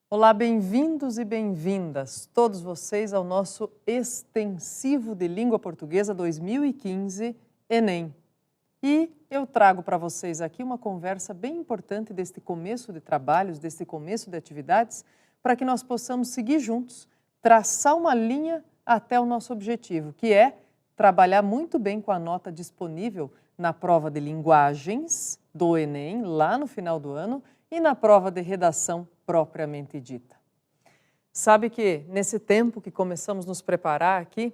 Olá, bem-vindos e bem-vindas, todos vocês, ao nosso Extensivo de Língua Portuguesa 2015 Enem. E eu trago para vocês aqui uma conversa bem importante deste começo de trabalhos, deste começo de atividades, para que nós possamos seguir juntos, traçar uma linha até o nosso objetivo, que é trabalhar muito bem com a nota disponível na prova de linguagens do Enem, lá no final do ano, e na prova de redação propriamente dita. Sabe que nesse tempo que começamos a nos preparar aqui,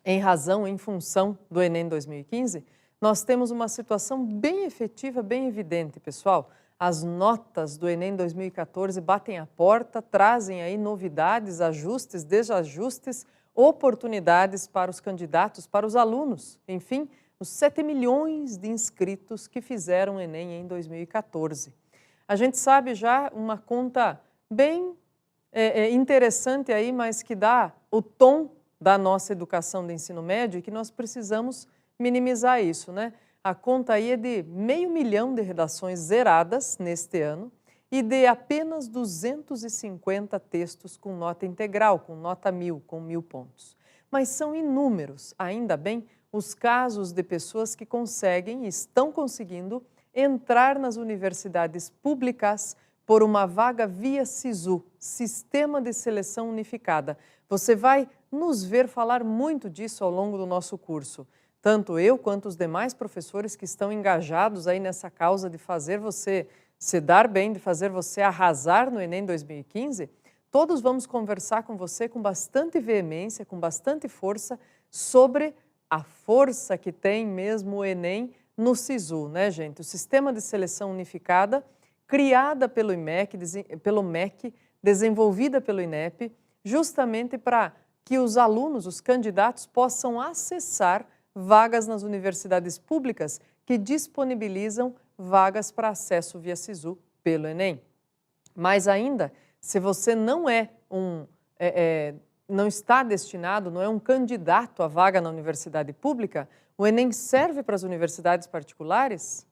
em função do Enem 2015, nós temos uma situação bem efetiva, bem evidente, pessoal. As notas do Enem 2014 batem a porta, trazem aí novidades, ajustes, desajustes, oportunidades para os candidatos, para os alunos, enfim, os 7 milhões de inscritos que fizeram o Enem em 2014. A gente sabe já uma conta bem interessante aí, mas que dá o tom da nossa educação de ensino médio e que nós precisamos minimizar isso, né? A conta aí é de 500 mil de redações zeradas neste ano e de apenas 250 textos com nota integral, com nota 1000, com 1000 pontos. Mas são inúmeros, ainda bem, os casos de pessoas que conseguem e estão conseguindo entrar nas universidades públicas por uma vaga via SISU, Sistema de Seleção Unificada. Você vai nos ver falar muito disso ao longo do nosso curso. Tanto eu quanto os demais professores que estão engajados aí nessa causa de fazer você se dar bem, de fazer você arrasar no Enem 2015, todos vamos conversar com você com bastante veemência, com bastante força, sobre a força que tem mesmo o Enem no SISU, né, gente? O Sistema de Seleção Unificada, criada pelo MEC, desenvolvida pelo INEP, justamente para que os alunos, os candidatos, possam acessar vagas nas universidades públicas que disponibilizam vagas para acesso via SISU pelo Enem. Mas ainda, se você não não está destinado, não é um candidato à vaga na universidade pública, o Enem serve para as universidades particulares?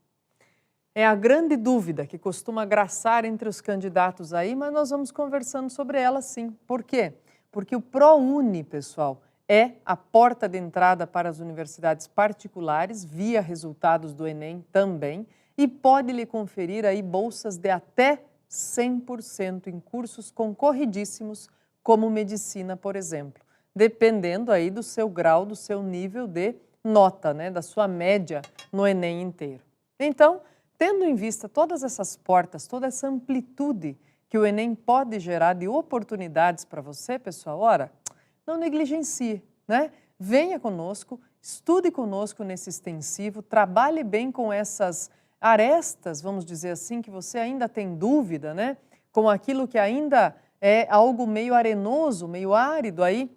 É a grande dúvida que costuma graçar entre os candidatos aí, mas nós vamos conversando sobre ela sim. Por quê? Porque o ProUni, pessoal, é a porta de entrada para as universidades particulares, via resultados do Enem também, e pode lhe conferir aí bolsas de até 100% em cursos concorridíssimos, como medicina, por exemplo, dependendo aí do seu grau, do seu nível de nota, né, da sua média no Enem inteiro. Então, tendo em vista todas essas portas, toda essa amplitude que o Enem pode gerar de oportunidades para você, pessoal, ora, não negligencie, né? Venha conosco, estude conosco nesse extensivo, trabalhe bem com essas arestas, vamos dizer assim, que você ainda tem dúvida, né? Com aquilo que ainda é algo meio arenoso, meio árido aí,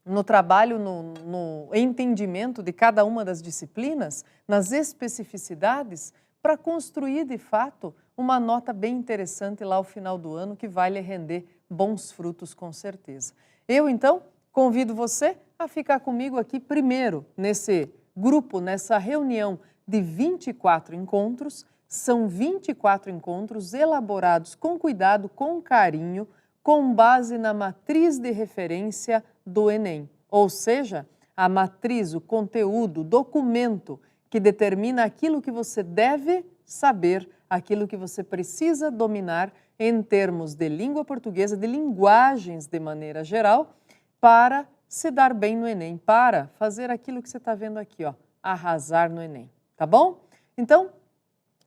no trabalho, no entendimento de cada uma das disciplinas, nas especificidades, para construir, de fato, uma nota bem interessante lá ao final do ano, que vai lhe render bons frutos, com certeza. Eu, então, convido você a ficar comigo aqui primeiro, nesse grupo, nessa reunião de 24 encontros. São 24 encontros elaborados com cuidado, com carinho, com base na matriz de referência do Enem, ou seja, a matriz, o conteúdo, o documento que determina aquilo que você deve saber, aquilo que você precisa dominar em termos de língua portuguesa, de linguagens de maneira geral, para se dar bem no Enem, para fazer aquilo que você está vendo aqui, ó, arrasar no Enem, tá bom? Então,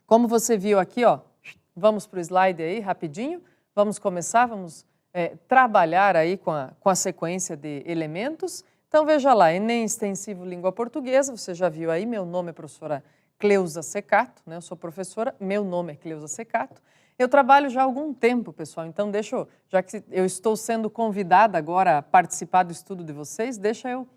como você viu aqui, ó, vamos para o slide aí rapidinho, vamos começar, vamos trabalhar aí com a sequência de elementos. Então, veja lá, Enem Extensivo Língua Portuguesa, você já viu aí, meu nome é professora Cleusa Secato, né? Eu sou professora, meu nome é Cleusa Secato. Eu trabalho já há algum tempo, pessoal, então já que eu estou sendo convidada agora a participar do estudo de vocês, deixa eu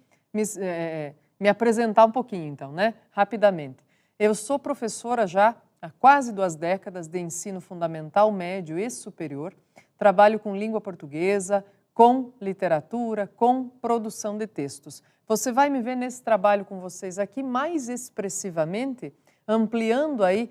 me apresentar um pouquinho, então, né? Rapidamente. Eu sou professora já há quase 2 décadas de ensino fundamental, médio e superior. Trabalho com língua portuguesa, com literatura, com produção de textos. Você vai me ver nesse trabalho com vocês aqui mais expressivamente, ampliando aí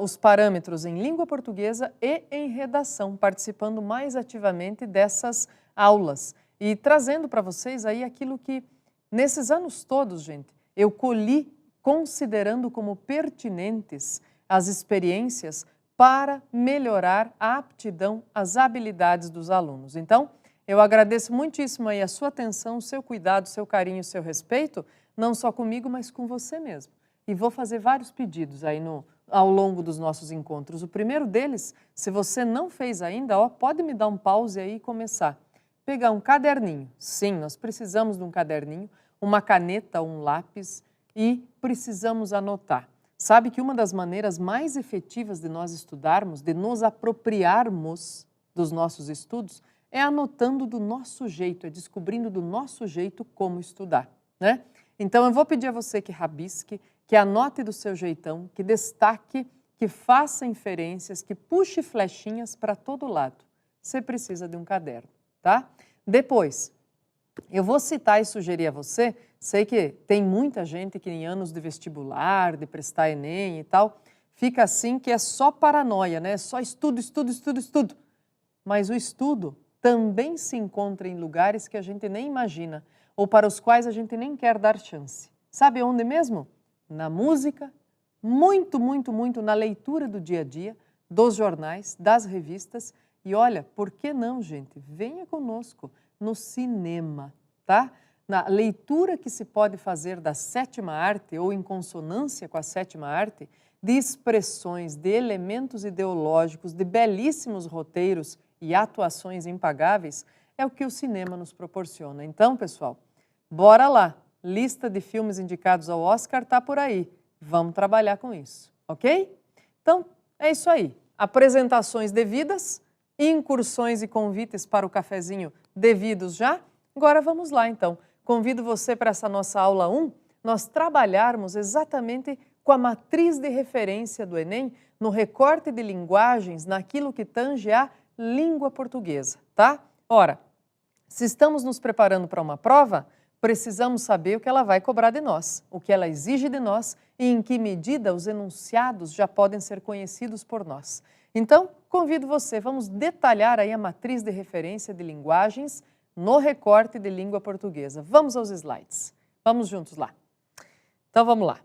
os parâmetros em língua portuguesa e em redação, participando mais ativamente dessas aulas e trazendo para vocês aí aquilo que, nesses anos todos, gente, eu colhi considerando como pertinentes as experiências para melhorar a aptidão, as habilidades dos alunos. Então, eu agradeço muitíssimo aí a sua atenção, o seu cuidado, o seu carinho, o seu respeito, não só comigo, mas com você mesmo. E vou fazer vários pedidos aí ao longo dos nossos encontros. O primeiro deles, se você não fez ainda, pode me dar um pause aí e começar. Pegar um caderninho. Sim, nós precisamos de um caderninho, uma caneta, um lápis e precisamos anotar. Sabe que uma das maneiras mais efetivas de nós estudarmos, de nos apropriarmos dos nossos estudos, é anotando do nosso jeito, é descobrindo do nosso jeito como estudar, né? Então eu vou pedir a você que rabisque, que anote do seu jeitão, que destaque, que faça inferências, que puxe flechinhas para todo lado. Você precisa de um caderno, tá? Depois, eu vou citar e sugerir a você, sei que tem muita gente que em anos de vestibular, de prestar Enem e tal, fica assim que é só paranoia, né? Só estudo, estudo, estudo, estudo. Mas o estudo também se encontra em lugares que a gente nem imagina, ou para os quais a gente nem quer dar chance. Sabe onde mesmo? Na música, muito, muito, muito na leitura do dia a dia, dos jornais, das revistas. E olha, por que não, gente? Venha conosco no cinema, tá? Na leitura que se pode fazer da sétima arte, ou em consonância com a sétima arte, de expressões, de elementos ideológicos, de belíssimos roteiros e atuações impagáveis, é o que o cinema nos proporciona. Então, pessoal, bora lá! Lista de filmes indicados ao Oscar está por aí. Vamos trabalhar com isso, ok? Então, é isso aí. Apresentações devidas, incursões e convites para o cafezinho devidos já. Agora vamos lá, então. Convido você para essa nossa aula 1, nós trabalharmos exatamente com a matriz de referência do Enem, no recorte de linguagens, naquilo que tange a língua portuguesa, tá? Ora, se estamos nos preparando para uma prova, precisamos saber o que ela vai cobrar de nós, o que ela exige de nós e em que medida os enunciados já podem ser conhecidos por nós. Então, convido você, vamos detalhar aí a matriz de referência de linguagens no recorte de língua portuguesa. Vamos aos slides. Vamos juntos lá. Então, vamos lá.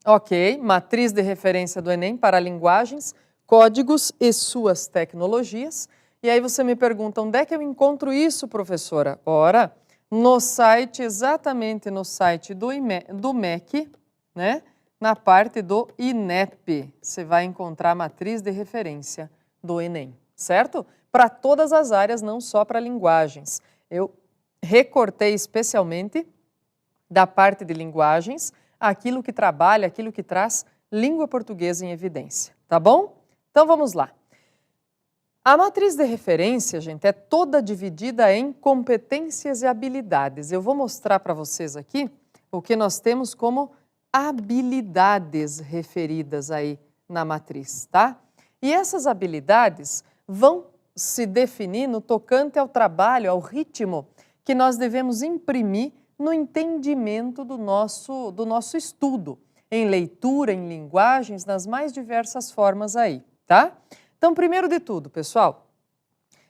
Ok, matriz de referência do Enem para linguagens, códigos e suas tecnologias. E aí você me pergunta, onde é que eu encontro isso, professora? Ora, no site, exatamente no site do MEC, né? Na parte do INEP, você vai encontrar a matriz de referência do Enem, certo? Para todas as áreas, não só para linguagens. Eu recortei especialmente da parte de linguagens aquilo que trabalha, aquilo que traz língua portuguesa em evidência, tá bom? Então vamos lá. A matriz de referência, gente, é toda dividida em competências e habilidades. Eu vou mostrar para vocês aqui o que nós temos como habilidades referidas aí na matriz, tá? E essas habilidades vão se definir no tocante ao trabalho, ao ritmo que nós devemos imprimir no entendimento do nosso estudo, em leitura, em linguagens, nas mais diversas formas aí, tá? Então, primeiro de tudo, pessoal,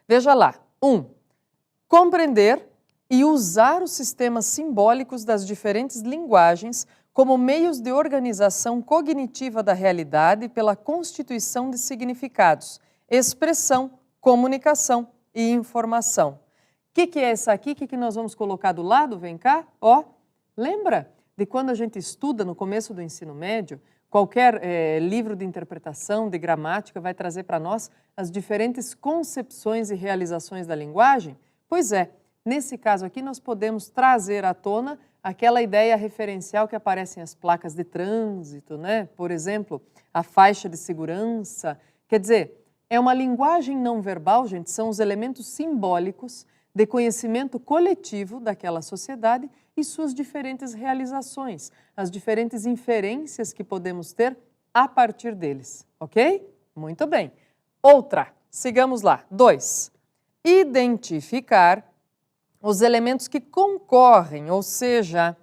veja lá. 1. Compreender e usar os sistemas simbólicos das diferentes linguagens como meios de organização cognitiva da realidade pela constituição de significados, expressão, comunicação e informação. O que é essa aqui? O que nós vamos colocar do lado? Vem cá. Ó, lembra de quando a gente estuda no começo do ensino médio, qualquer livro de interpretação, de gramática, vai trazer para nós as diferentes concepções e realizações da linguagem? Pois é, nesse caso aqui nós podemos trazer à tona aquela ideia referencial que aparece nas placas de trânsito, né? Por exemplo, a faixa de segurança. Quer dizer, é uma linguagem não verbal, gente, são os elementos simbólicos de conhecimento coletivo daquela sociedade e suas diferentes realizações, as diferentes inferências que podemos ter a partir deles, ok? Muito bem. Outra, sigamos lá. 2. Identificar os elementos que concorrem, ou seja,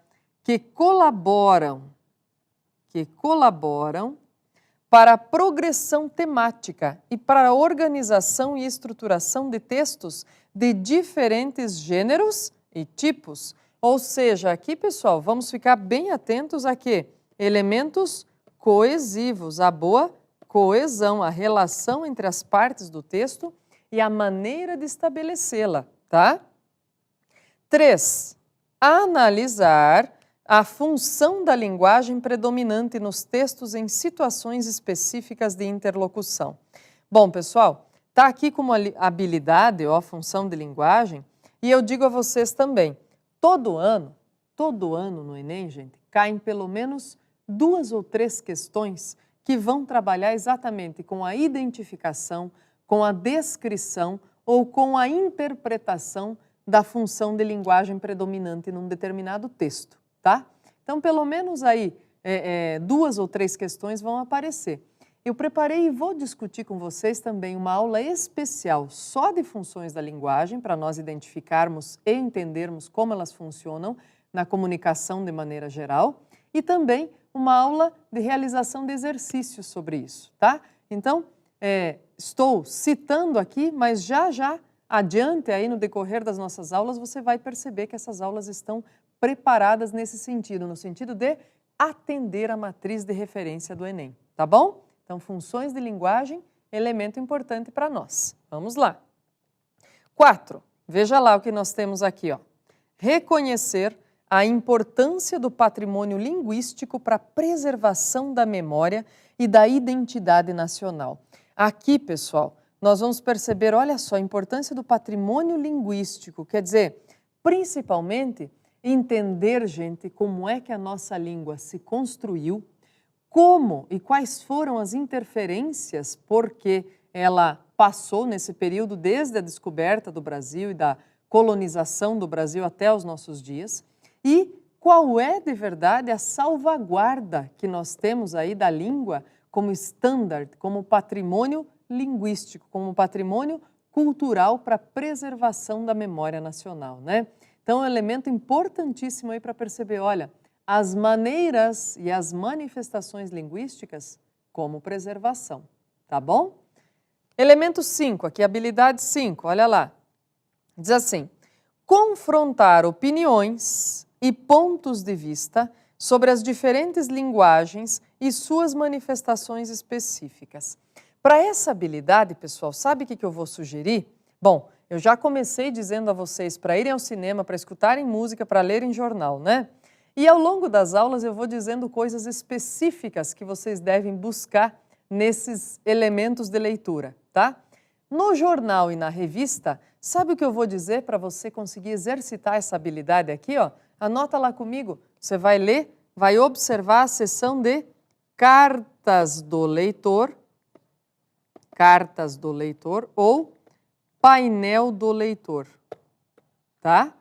que colaboram para a progressão temática e para a organização e estruturação de textos de diferentes gêneros e tipos. Ou seja, aqui, pessoal, vamos ficar bem atentos a quê? Elementos coesivos, a boa coesão, a relação entre as partes do texto e a maneira de estabelecê-la, tá? 3. Analisar a função da linguagem predominante nos textos em situações específicas de interlocução. Bom, pessoal, tá aqui como habilidade ou a função de linguagem, e eu digo a vocês também, todo ano no Enem, gente, caem pelo menos 2 ou 3 questões que vão trabalhar exatamente com a identificação, com a descrição ou com a interpretação da função de linguagem predominante num determinado texto, tá? Então, pelo menos aí 2 ou 3 questões vão aparecer. Eu preparei e vou discutir com vocês também uma aula especial só de funções da linguagem, para nós identificarmos e entendermos como elas funcionam na comunicação de maneira geral, e também uma aula de realização de exercícios sobre isso, tá? Então, estou citando aqui, mas já adiante aí no decorrer das nossas aulas, você vai perceber que essas aulas estão preparadas nesse sentido, no sentido de atender a matriz de referência do Enem, tá bom? Então, funções de linguagem, elemento importante para nós. Vamos lá. 4. Veja lá o que nós temos aqui, ó. Reconhecer a importância do patrimônio linguístico para a preservação da memória e da identidade nacional. Aqui, pessoal, nós vamos perceber, olha só, a importância do patrimônio linguístico, quer dizer, principalmente entender, gente, como é que a nossa língua se construiu, como e quais foram as interferências porque ela passou nesse período desde a descoberta do Brasil e da colonização do Brasil até os nossos dias, e qual é de verdade a salvaguarda que nós temos aí da língua como standard, como patrimônio linguístico, como patrimônio cultural para a preservação da memória nacional, né? Então, é um elemento importantíssimo aí para perceber, olha, as maneiras e as manifestações linguísticas como preservação, tá bom? Elemento 5, aqui habilidade 5, olha lá. Diz assim, confrontar opiniões e pontos de vista sobre as diferentes linguagens e suas manifestações específicas. Para essa habilidade, pessoal, sabe o que eu vou sugerir? Bom, eu já comecei dizendo a vocês para irem ao cinema, para escutarem música, para lerem jornal, né? E ao longo das aulas eu vou dizendo coisas específicas que vocês devem buscar nesses elementos de leitura, tá? No jornal e na revista, sabe o que eu vou dizer para você conseguir exercitar essa habilidade aqui, ó? Anota lá comigo, você vai ler, vai observar a seção de cartas do leitor ou painel do leitor, tá?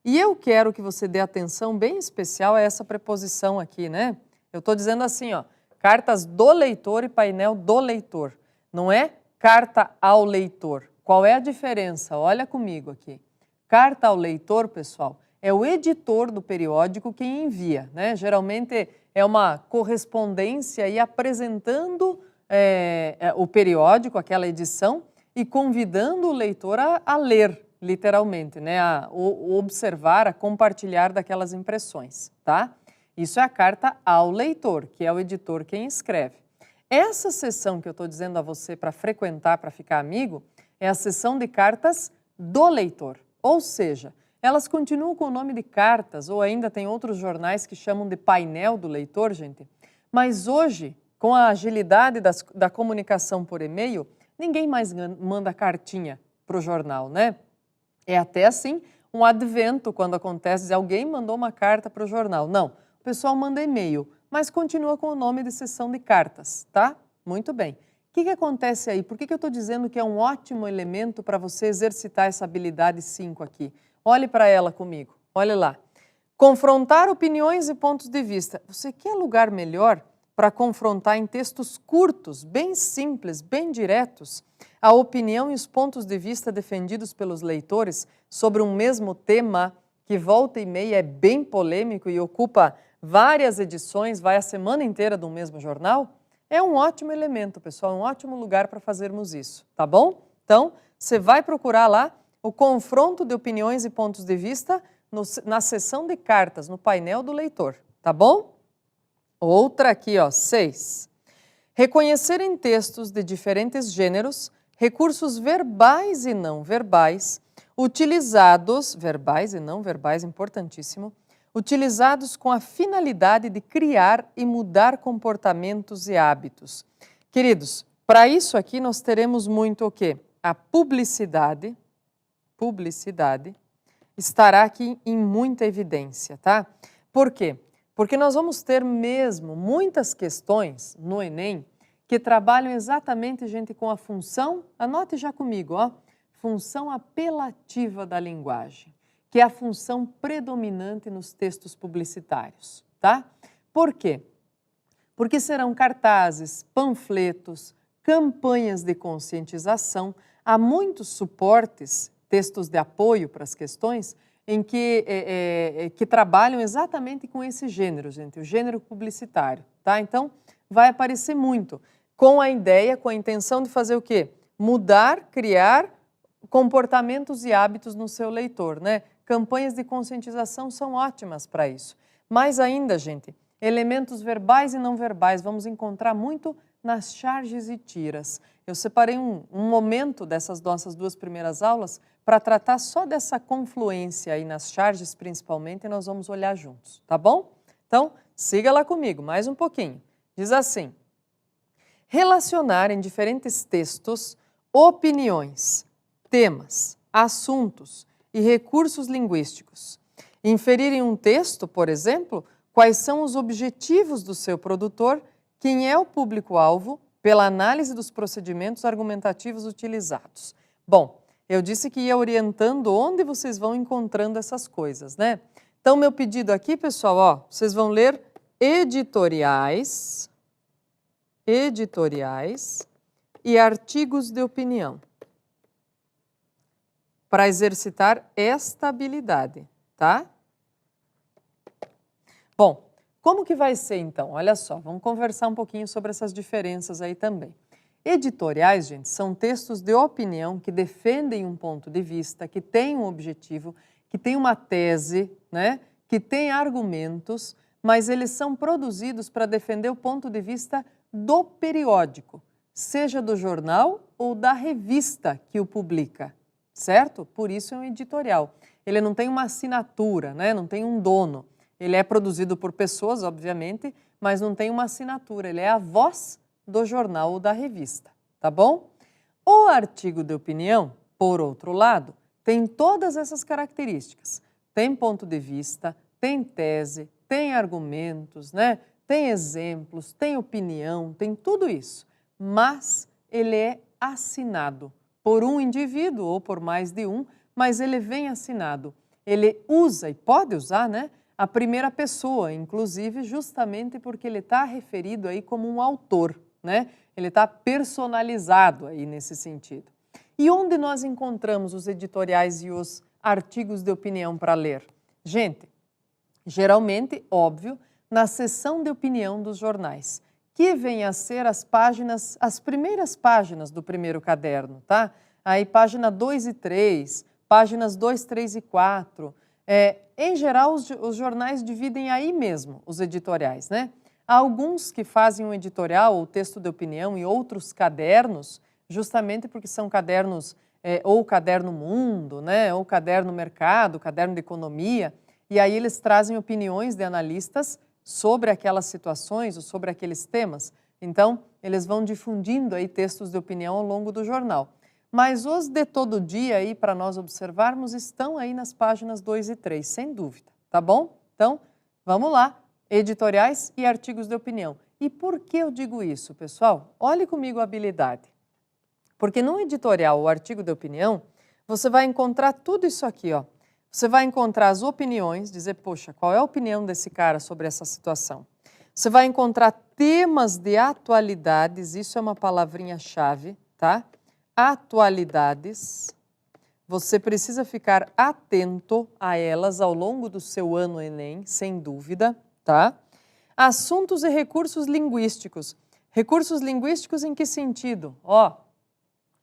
E eu quero que você dê atenção bem especial a essa preposição aqui, né? Eu estou dizendo assim, ó, cartas do leitor e painel do leitor. Não é carta ao leitor. Qual é a diferença? Olha comigo aqui. Carta ao leitor, pessoal, é o editor do periódico quem envia, né? Geralmente é uma correspondência aí apresentando o periódico, aquela edição, e convidando o leitor a ler, literalmente, né? A observar, a compartilhar daquelas impressões, tá? Isso é a carta ao leitor, que é o editor quem escreve. Essa sessão que eu estou dizendo a você para frequentar, para ficar amigo, é a sessão de cartas do leitor. Ou seja, elas continuam com o nome de cartas, ou ainda tem outros jornais que chamam de painel do leitor, gente. Mas hoje, com a agilidade da comunicação por e-mail, ninguém mais manda cartinha para o jornal, né? É até assim um advento quando acontece, dizer, alguém mandou uma carta para o jornal. Não, o pessoal manda e-mail, mas continua com o nome de sessão de cartas, tá? Muito bem. O que acontece aí? Por que eu estou dizendo que é um ótimo elemento para você exercitar essa habilidade 5 aqui? Olhe para ela comigo, olhe lá. Confrontar opiniões e pontos de vista. Você quer lugar melhor para confrontar em textos curtos, bem simples, bem diretos, a opinião e os pontos de vista defendidos pelos leitores sobre um mesmo tema que volta e meia é bem polêmico e ocupa várias edições, vai a semana inteira do mesmo jornal? é um ótimo elemento, pessoal, um ótimo lugar para fazermos isso, tá bom? Então, você vai procurar lá o confronto de opiniões e pontos de vista na seção de cartas, no painel do leitor, tá bom? Outra aqui, ó, 6. Reconhecer em textos de diferentes gêneros recursos verbais e não verbais, utilizados, verbais e não verbais, importantíssimo, utilizados com a finalidade de criar e mudar comportamentos e hábitos. Queridos, para isso aqui nós teremos muito o quê? A publicidade estará aqui em muita evidência, tá? Por quê? Porque nós vamos ter mesmo muitas questões no Enem que trabalham exatamente, gente, com a função, anote já comigo, ó, função apelativa da linguagem, que é a função predominante nos textos publicitários, tá? Por quê? Porque serão cartazes, panfletos, campanhas de conscientização, há muitos suportes, textos de apoio para as questões, em que trabalham exatamente com esse gênero, gente, o gênero publicitário, tá? Então, vai aparecer muito, com a ideia, com a intenção de fazer o quê? Mudar, criar comportamentos e hábitos no seu leitor, né? Campanhas de conscientização são ótimas para isso. Mais ainda, gente, elementos verbais e não verbais, vamos encontrar muito nas charges e tiras. Eu separei um momento dessas nossas 2 primeiras aulas para tratar só dessa confluência aí nas charges, principalmente, e nós vamos olhar juntos, tá bom? Então, siga lá comigo, mais um pouquinho. Diz assim: relacionar em diferentes textos opiniões, temas, assuntos e recursos linguísticos. Inferir em um texto, por exemplo, quais são os objetivos do seu produtor, quem é o público-alvo, pela análise dos procedimentos argumentativos utilizados. Bom, eu disse que ia orientando onde vocês vão encontrando essas coisas, né? Então, meu pedido aqui, pessoal, ó, vocês vão ler editoriais e artigos de opinião, para exercitar esta habilidade, tá? Bom, como que vai ser então? Olha só, vamos conversar um pouquinho sobre essas diferenças aí também. Editoriais, gente, são textos de opinião que defendem um ponto de vista, que têm um objetivo, que têm uma tese, né? Que têm argumentos, mas eles são produzidos para defender o ponto de vista do periódico, seja do jornal ou da revista que o publica, certo? Por isso é um editorial. Ele não tem uma assinatura, né? Não tem um dono. Ele é produzido por pessoas, obviamente, mas não tem uma assinatura. Ele é a voz do jornal ou da revista, tá bom? O artigo de opinião, por outro lado, tem todas essas características. Tem ponto de vista, tem tese, tem argumentos, né? Tem exemplos, tem opinião, tem tudo isso. Mas ele é assinado por um indivíduo ou por mais de um, mas ele vem assinado. Ele usa, e pode usar, né? A primeira pessoa, inclusive, justamente porque ele está referido aí como um autor, né? Ele está personalizado aí nesse sentido. E onde nós encontramos os editoriais e os artigos de opinião para ler? Gente, geralmente, óbvio, na seção de opinião dos jornais, que vem a ser as primeiras páginas do primeiro caderno, tá? Aí página 2 e 3, páginas 2, 3 e 4. Em geral, os jornais dividem aí mesmo os editoriais, né? Há alguns que fazem um editorial ou texto de opinião e outros cadernos, justamente porque são cadernos, ou caderno mundo, né? Ou caderno mercado, caderno de economia, e aí eles trazem opiniões de analistas sobre aquelas situações ou sobre aqueles temas. Então, eles vão difundindo aí textos de opinião ao longo do jornal. Mas os de todo dia aí, para nós observarmos, estão aí nas páginas 2 e 3, sem dúvida, tá bom? Então, vamos lá, editoriais e artigos de opinião. E por que eu digo isso, pessoal? Olhe comigo a habilidade. Porque no editorial ou artigo de opinião, você vai encontrar tudo isso aqui, ó. Você vai encontrar as opiniões, dizer, poxa, qual é a opinião desse cara sobre essa situação? Você vai encontrar temas de atualidades, isso é uma palavrinha-chave, tá? Atualidades, você precisa ficar atento a elas ao longo do seu ano Enem, sem dúvida, tá? Assuntos e recursos linguísticos. Recursos linguísticos em que sentido? Ó,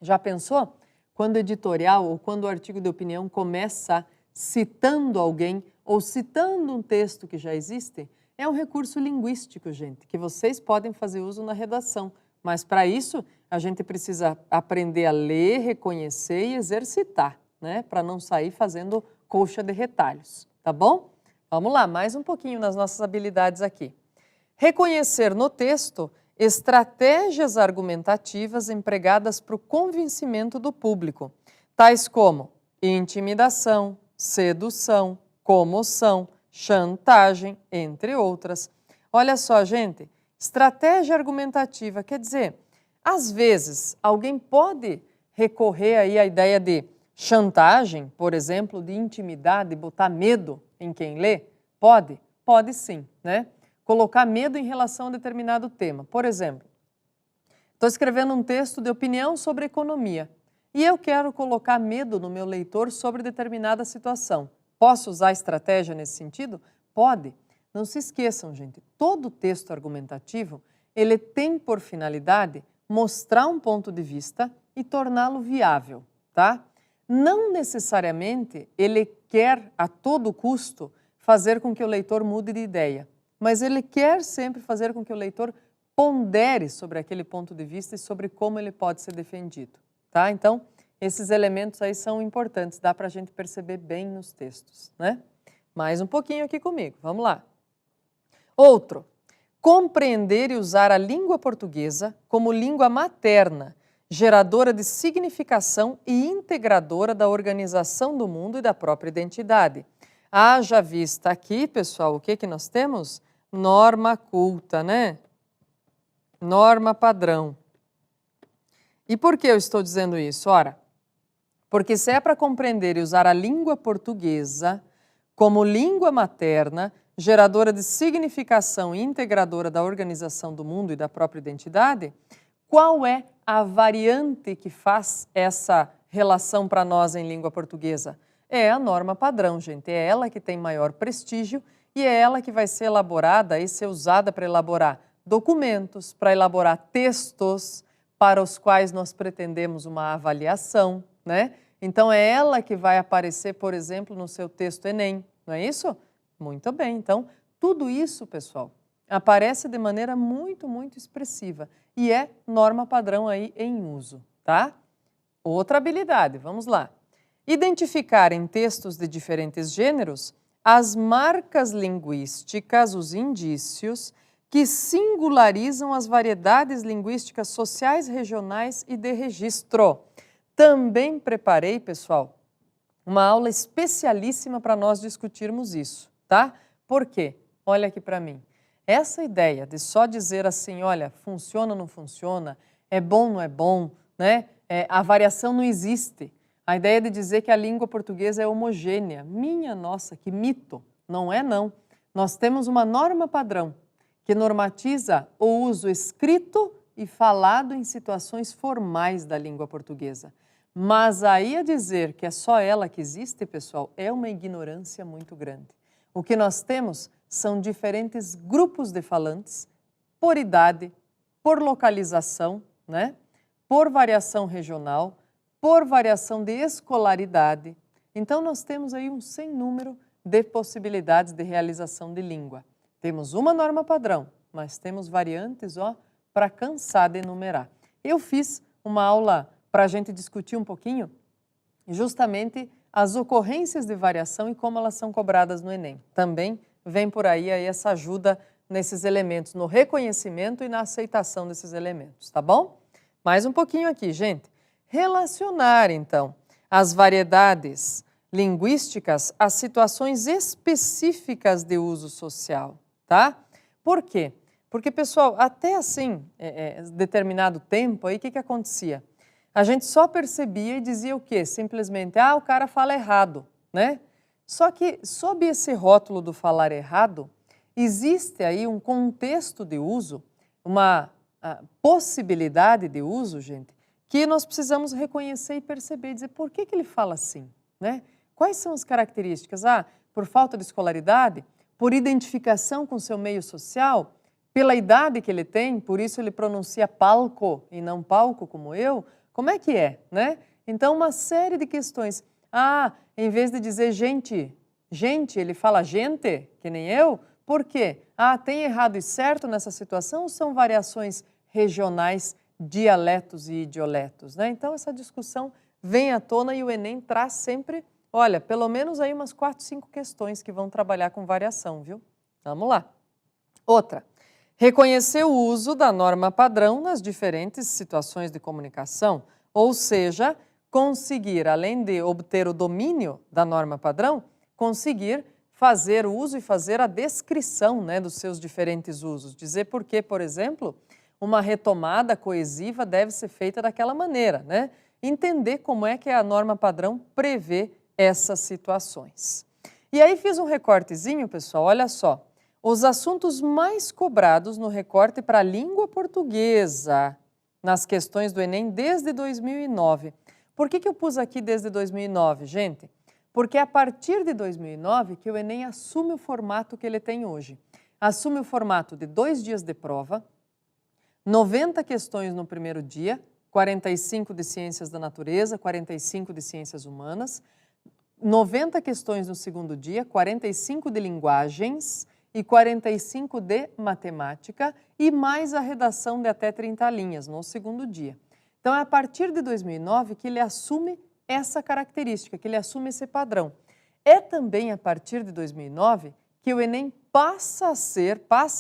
já pensou? Quando o editorial ou quando o artigo de opinião começa citando alguém ou citando um texto que já existe, é um recurso linguístico, gente, que vocês podem fazer uso na redação. Mas para isso, a gente precisa aprender a ler, reconhecer e exercitar, né? Para não sair fazendo colcha de retalhos, tá bom? Vamos lá, mais um pouquinho nas nossas habilidades aqui. Reconhecer no texto estratégias argumentativas empregadas para o convencimento do público, tais como intimidação, sedução, comoção, chantagem, entre outras. Olha só, gente, estratégia argumentativa quer dizer, às vezes, alguém pode recorrer aí à ideia de chantagem, por exemplo, de intimidar, de botar medo em quem lê? Pode? Pode sim, né? Colocar medo em relação a determinado tema. Por exemplo, estou escrevendo um texto de opinião sobre economia e eu quero colocar medo no meu leitor sobre determinada situação. Posso usar estratégia nesse sentido? Pode. Não se esqueçam, gente, todo texto argumentativo, ele tem por finalidade mostrar um ponto de vista e torná-lo viável, tá? Não necessariamente ele quer, a todo custo, fazer com que o leitor mude de ideia, mas ele quer sempre fazer com que o leitor pondere sobre aquele ponto de vista e sobre como ele pode ser defendido, tá? Então, esses elementos aí são importantes, dá para a gente perceber bem nos textos, né? Mais um pouquinho aqui comigo, vamos lá. Outro, compreender e usar a língua portuguesa como língua materna, geradora de significação e integradora da organização do mundo e da própria identidade. Haja vista aqui, pessoal, o que nós temos? Norma culta, né? Norma padrão. E por que eu estou dizendo isso? Ora, porque se é para compreender e usar a língua portuguesa como língua materna, geradora de significação e integradora da organização do mundo e da própria identidade, qual é a variante que faz essa relação para nós em língua portuguesa? É a norma padrão, gente. É ela que tem maior prestígio e é ela que vai ser elaborada e ser usada para elaborar documentos, para elaborar textos para os quais nós pretendemos uma avaliação, né? Então é ela que vai aparecer, por exemplo, no seu texto Enem, não é isso? Muito bem, então tudo isso, pessoal, aparece de maneira muito, muito expressiva e é norma padrão aí em uso, tá? Outra habilidade, vamos lá. Identificar em textos de diferentes gêneros as marcas linguísticas, os indícios, que singularizam as variedades linguísticas sociais, regionais e de registro. Também preparei, pessoal, uma aula especialíssima para nós discutirmos isso, tá? Por quê? Olha aqui para mim. Essa ideia de só dizer assim, olha, funciona ou não funciona, é bom ou não é bom, né? A variação não existe. A ideia de dizer que a língua portuguesa é homogênea. Minha nossa, que mito! Não é não. Nós temos uma norma padrão que normatiza o uso escrito e falado em situações formais da língua portuguesa. Mas aí a dizer que é só ela que existe, pessoal, é uma ignorância muito grande. O que nós temos são diferentes grupos de falantes, por idade, por localização, né? Por variação regional, por variação de escolaridade. Então, nós temos aí um sem número de possibilidades de realização de língua. Temos uma norma padrão, mas temos variantes, ó, para cansar de enumerar. Eu fiz uma aula para a gente discutir um pouquinho justamente as ocorrências de variação e como elas são cobradas no Enem. Também vem por aí essa ajuda nesses elementos, no reconhecimento e na aceitação desses elementos, tá bom? Mais um pouquinho aqui, gente. Relacionar, então, as variedades linguísticas às situações específicas de uso social, tá? Por quê? Porque, pessoal, até assim, determinado tempo, aí o que acontecia? A gente só percebia e dizia o quê? Simplesmente, o cara fala errado, né? Só que, sob esse rótulo do falar errado, existe aí um contexto de uso, uma possibilidade de uso, gente, que nós precisamos reconhecer e perceber, dizer por que ele fala assim, né? Quais são as características? Por falta de escolaridade? Por identificação com seu meio social? Pela idade que ele tem, por isso ele pronuncia palco e não palco como eu, como é que é, né? Então, uma série de questões. Ah, em vez de dizer gente, ele fala gente, que nem eu. Por quê? Ah, tem errado e certo nessa situação ou são variações regionais, dialetos e idioletos, né? Então, essa discussão vem à tona e o Enem traz sempre, olha, pelo menos aí umas 4, 5 questões que vão trabalhar com variação, viu? Vamos lá. Outra. Reconhecer o uso da norma padrão nas diferentes situações de comunicação, ou seja, conseguir, além de obter o domínio da norma padrão, conseguir fazer o uso e fazer a descrição, né, dos seus diferentes usos. Dizer por que, por exemplo, uma retomada coesiva deve ser feita daquela maneira, né? Entender como é que a norma padrão prevê essas situações. E aí fiz um recortezinho, pessoal, olha só. Os assuntos mais cobrados no recorte para a língua portuguesa nas questões do Enem desde 2009. Por que eu pus aqui desde 2009, gente? Porque é a partir de 2009 que o Enem assume o formato que ele tem hoje. Assume o formato de 2 dias de prova, 90 questões no primeiro dia, 45 de ciências da natureza, 45 de ciências humanas, 90 questões no segundo dia, 45 de linguagens e 45 de matemática e mais a redação de até 30 linhas no segundo dia. Então, é a partir de 2009 que ele assume essa característica, que ele assume esse padrão. É também a partir de 2009 que o Enem passa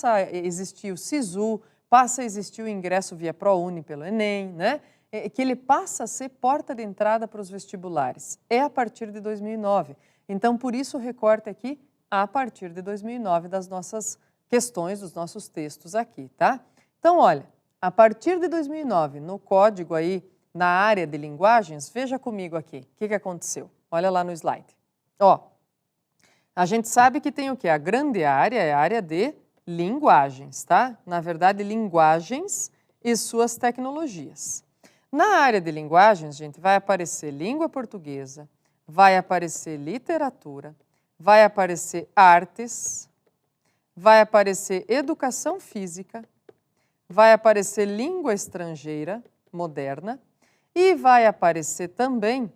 a existir o SISU, passa a existir o ingresso via ProUni pelo Enem, né? Que ele passa a ser porta de entrada para os vestibulares. É a partir de 2009. Então, por isso o recorte aqui a partir de 2009 das nossas questões, dos nossos textos aqui, tá? Então, olha, a partir de 2009, no código aí, na área de linguagens, veja comigo aqui, o que aconteceu? Olha lá no slide. Ó, a gente sabe que tem o quê? A grande área é a área de linguagens, tá? Na verdade, linguagens e suas tecnologias. Na área de linguagens, gente, vai aparecer língua portuguesa, vai aparecer literatura, vai aparecer artes, vai aparecer educação física, vai aparecer língua estrangeira moderna e vai aparecer também,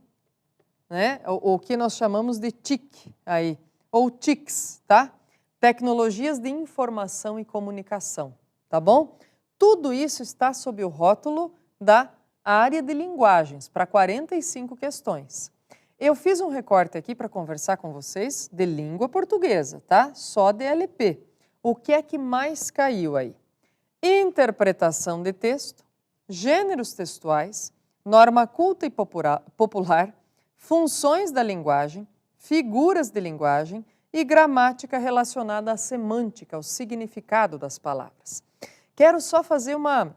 né, o que nós chamamos de TIC aí, ou TICs, tá? Tecnologias de informação e comunicação, tá bom? Tudo isso está sob o rótulo da área de linguagens, para 45 questões. Eu fiz um recorte aqui para conversar com vocês de língua portuguesa, tá? Só DLP. O que é que mais caiu aí? Interpretação de texto, gêneros textuais, norma culta e popular, funções da linguagem, figuras de linguagem e gramática relacionada à semântica, ao significado das palavras. Quero só fazer uma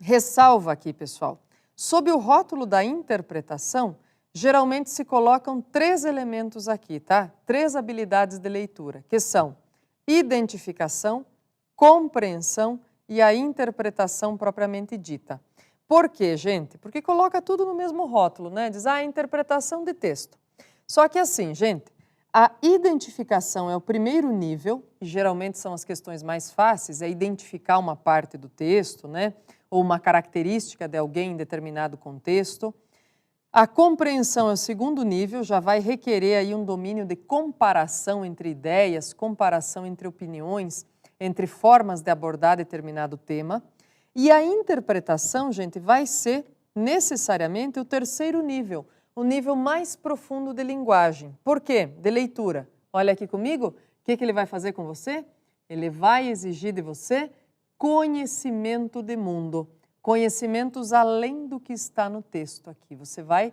ressalva aqui, pessoal. Sob o rótulo da interpretação, geralmente se colocam 3 elementos aqui, tá? 3 habilidades de leitura, que são identificação, compreensão e a interpretação propriamente dita. Por quê, gente? Porque coloca tudo no mesmo rótulo, né? Diz, interpretação de texto. Só que assim, gente, a identificação é o primeiro nível, e geralmente são as questões mais fáceis, é identificar uma parte do texto, né? Ou uma característica de alguém em determinado contexto. A compreensão é o segundo nível, já vai requerer aí um domínio de comparação entre ideias, comparação entre opiniões, entre formas de abordar determinado tema. E a interpretação, gente, vai ser necessariamente o terceiro nível, o nível mais profundo de linguagem. Por quê? De leitura. Olha aqui comigo, o que ele vai fazer com você? Ele vai exigir de você conhecimento de mundo. Conhecimentos além do que está no texto aqui. Você vai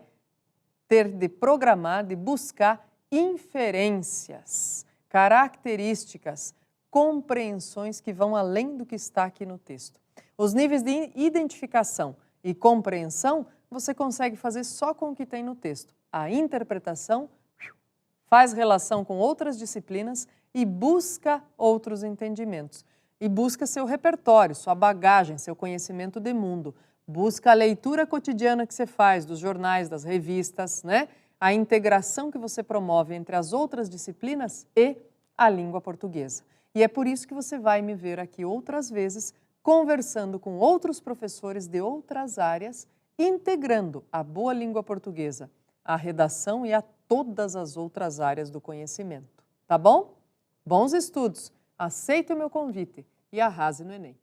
ter de programar, de buscar inferências, características, compreensões que vão além do que está aqui no texto. Os níveis de identificação e compreensão você consegue fazer só com o que tem no texto. A interpretação faz relação com outras disciplinas e busca outros entendimentos. E busca seu repertório, sua bagagem, seu conhecimento de mundo. Busca a leitura cotidiana que você faz, dos jornais, das revistas, né? A integração que você promove entre as outras disciplinas e a língua portuguesa. E é por isso que você vai me ver aqui outras vezes, conversando com outros professores de outras áreas, integrando a boa língua portuguesa, a redação e a todas as outras áreas do conhecimento. Tá bom? Bons estudos! Aceite o meu convite e arrase no Enem!